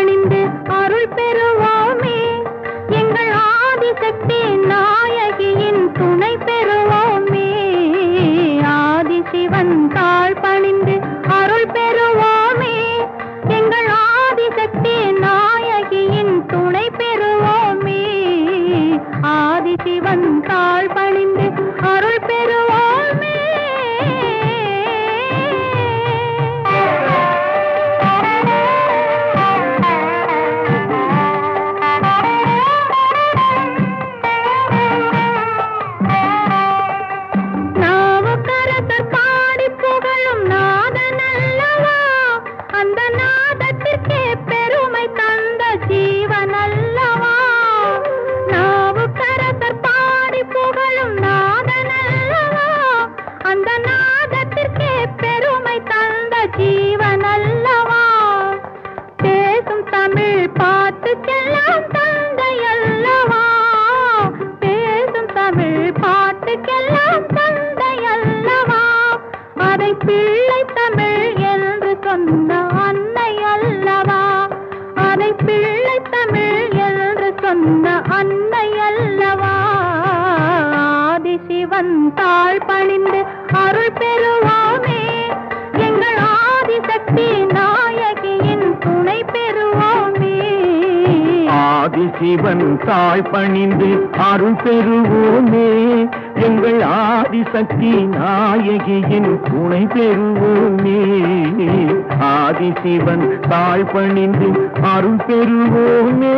பணிந்து அருள் பெறுவோமே, எங்கள் ஆதிசக்தி நாயகியின் துணை பெறுவோமே. ஆதிசிவன் தாழ் பணிந்து அருள் பெறுவோமே, எங்கள் ஆதிசக்தி நாயகியின் துணை பெறுவோமே. ஆதிசிவன் தாழ் பணிந்து அருள் பெறுவோமே. நாவுக்கரசர் பாடி புகழும் நாதன் அல்லவா, அந்த நாதத்திற்கே பெருமை தந்த ஜீவன் அல்லவா. நாவுக்கரசர் பாடி புகழும் நாதன் அல்லவா, அந்த நாதத்திற்கே பெருமை தந்த ஜீவன் அல்லவா. பேசும் தமிழ் பாட்டுக்கெல்லாம் தந்தை அல்லவா, பேசும் தமிழ் பாட்டுக்கெல்லாம் தந்தை அல்லவா. அதை பிள்ளை தமிழ் என்று சொன்ன அன்னை அல்லவா, அதை பிள்ளை தமிழ் என்று சொன்ன அன்னை அல்லவா. ஆதிசிவன் தாழ் பணிந்து அருள் பெறுவோமே, எங்கள் ஆதிசக்தி நாயகியின் துணை பெறுவோமே. ஆதிசிவன் தாழ் பணிந்து அருள் பெறுவோமே, எங்கள் ஆதிசக்தி நாயகியின் துணை பெறுவோமே. ஆதிசிவன் தாழ் பணிந்து அருள் பெறுவோமே.